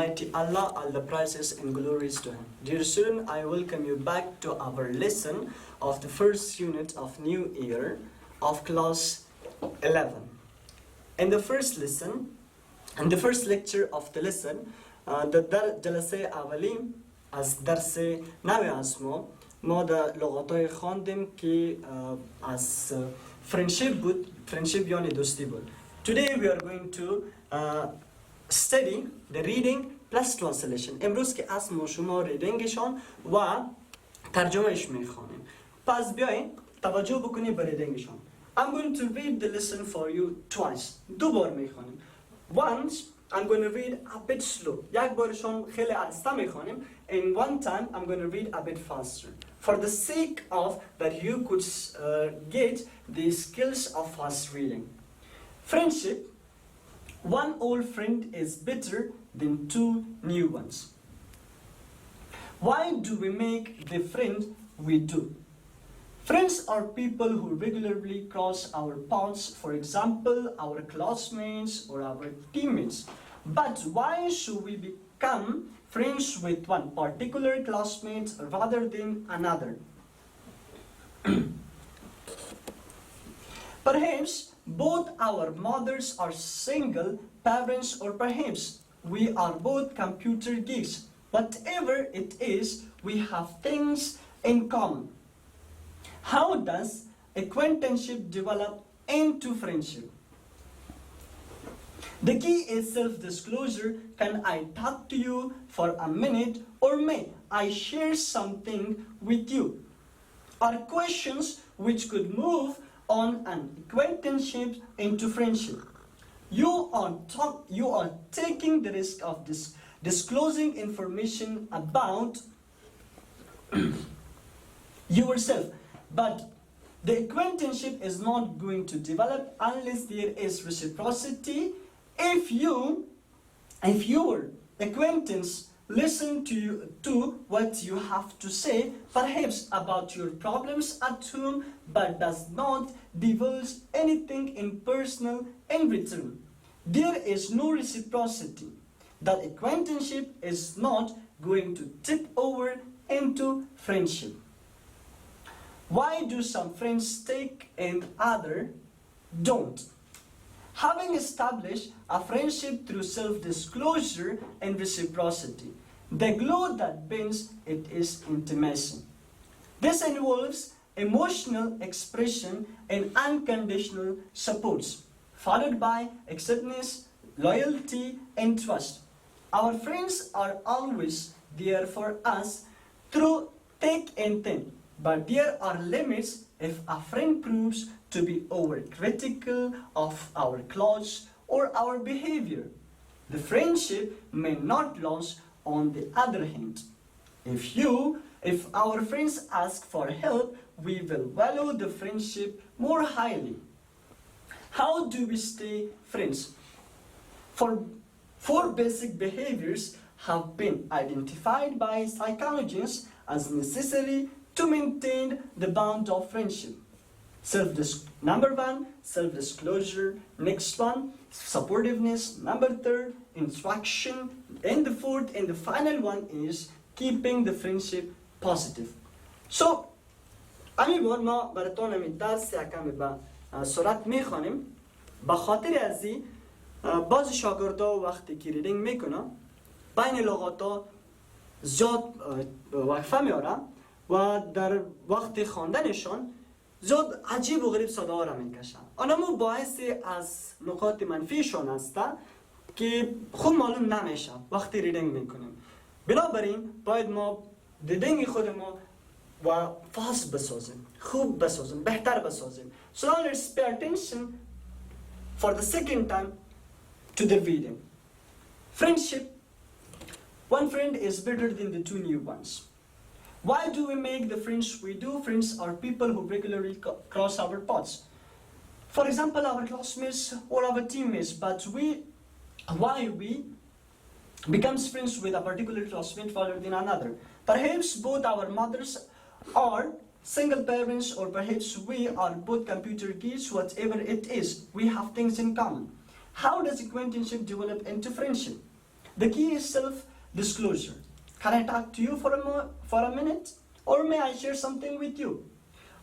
Almighty Allah, all the praises and glories to Him. Dear student, I welcome you back to our lesson of the first unit of new year of class 11. In the first lesson, in the first lecture of the lesson, در جلسه اولی از درس نوی از ما در لغاتای خواندیم که از friendship بود. friendship یعنی دوستی بود. Today we are going to study the reading plus translation. امروز که از ما شما ریدینگشان و ترجمهش میخوانیم. پس بیاین توجه بکنید به ریدینگشان. I'm going to read the lesson for you twice. دو بار میخوانیم. Once I'm going to read a bit slow. یک بارشان خیلی آهسته میخوانیم. And one time I'm going to read a bit faster. For the sake of that you could get the skills of fast reading. Friendship. One old friend is better than two new ones. Why do we make the friends we do? Friends are people who regularly cross our paths, for example, our classmates or our teammates. But why should we become friends with one particular classmate rather than another? Perhaps both our mothers are single parents, or perhaps we are both computer geeks. Whatever it is, we have things in common. How does acquaintanceship develop into friendship? The key is self-disclosure. Can I talk to you for a minute, or may I share something with you? Are questions which could move on an acquaintanceship into friendship. You are taking the risk of disclosing information about yourself, but the acquaintanceship is not going to develop unless there is reciprocity. If your acquaintance listen to what you have to say, perhaps about your problems at home, but does not divulge anything impersonal in return, there is no reciprocity. That acquaintanceship is not going to tip over into friendship. Why do some friends stick and others don't? Having established a friendship through self-disclosure and reciprocity, the glue that binds it is intimacy. This involves emotional expression and unconditional supports, followed by acceptance, loyalty, and trust. Our friends are always there for us through thick and thin, but there are limits if a friend proves to be overcritical of our clothes or our behavior. The friendship may not last. On the other hand, if our friends ask for help, we will value the friendship more highly. How do we stay friends? Four basic behaviors have been identified by psychologists as necessary to maintain the bond of friendship. Number one, self-disclosure. Next one, supportiveness. Number third, instruction. And the fourth and the final one is keeping the friendship positive. So, امی بار ما براتون امی درس یکمی به سرعت میخوانیم. به خاطر ازی بعض شاگردا وقتی که ریدینگ میکنن بین لغاتا زیاد وقفه میارن و در وقت خواندنشان زیاد عجیب و غریب صدا را میکشن. آنمو باعث از نقاط منفیشون هستن که خود معلوم نمیشه وقتی ریدینگ میکنیم. بنابراین باید ما ریدینگ خود ما و فاست بسازیم، خوب بسازیم، بهتر بسازیم. So now let's pay attention for the second time to the reading. Friendship. One friend is better than the two new ones. Why do we make the friends we do? Friends are people who regularly cross our paths. For example, our classmates or our teammates. But why we becomes friends with a particular classmate rather than another? Perhaps both our mothers are single parents, or perhaps we are both computer geeks. Whatever it is, we have things in common. How does acquaintanceship develop into friendship? The key is self-disclosure. Can I talk to you for a minute? Or may I share something with you?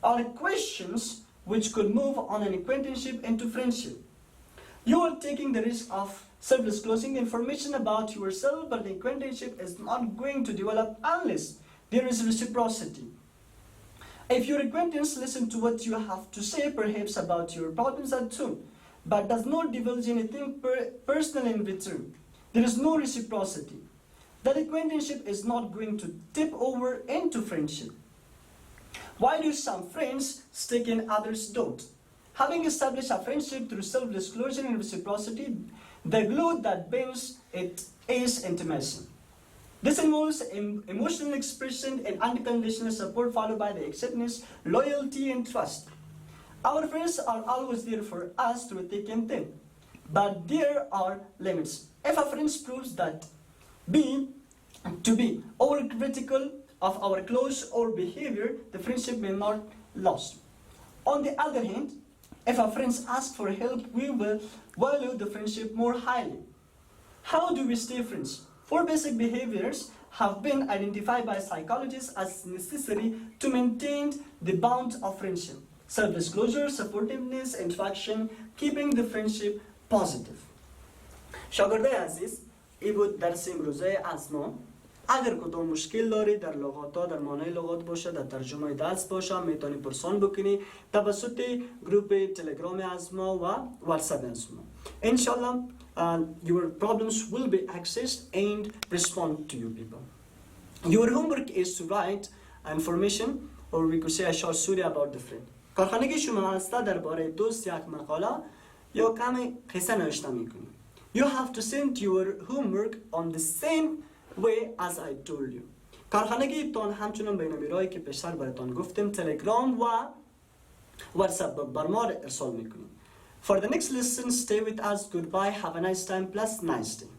Are questions which could move on an acquaintanceship into friendship. You are taking the risk of self-disclosing information about yourself, but the acquaintanceship is not going to develop unless there is reciprocity. If your acquaintance listens to what you have to say, perhaps about your problems at home, but does not divulge anything personal in return, there is no reciprocity. That acquaintanceship is not going to tip over into friendship. Why do some friends stick and others don't? Having established a friendship through self-disclosure and reciprocity, the glue that binds it is intimacy. This involves emotional expression and unconditional support followed by the acceptance, loyalty, and trust. Our friends are always there for us through thick and thin, but there are limits. If a friend proves to be overcritical of our clothes or behavior, the friendship may not last. On the other hand, if a friend asks for help, we will value the friendship more highly. How do we stay friends? 4 basic behaviors have been identified by psychologists as necessary to maintain the bond of friendship: self-disclosure, supportiveness, interaction, keeping the friendship positive. شاگردای عزیز، این بود درس امروزه از ما. اگر کدام مشکل داری در لغات ها، در معنای لغات باشه، در ترجمه درس باشه، میتونی پرسان بکنی توسط گروپ تلگرام از ما و واتساپ از ما. انشالله your problems will be accessed and respond to you people. Your homework is to write information or we could say a short story about the friend. کارخانگی شما هسته درباره دوست یک مقاله یا کمی قصه نوشته میکنی. You have to send your homework on the same way as I told you. کارخانگی تان همچنان به نمیرایی که پیشتر براتان گفتم تلگرام و واتساپ بر ما ارسال میکنیم. For the next lesson, stay with us. Goodbye. Have a nice time plus nice day.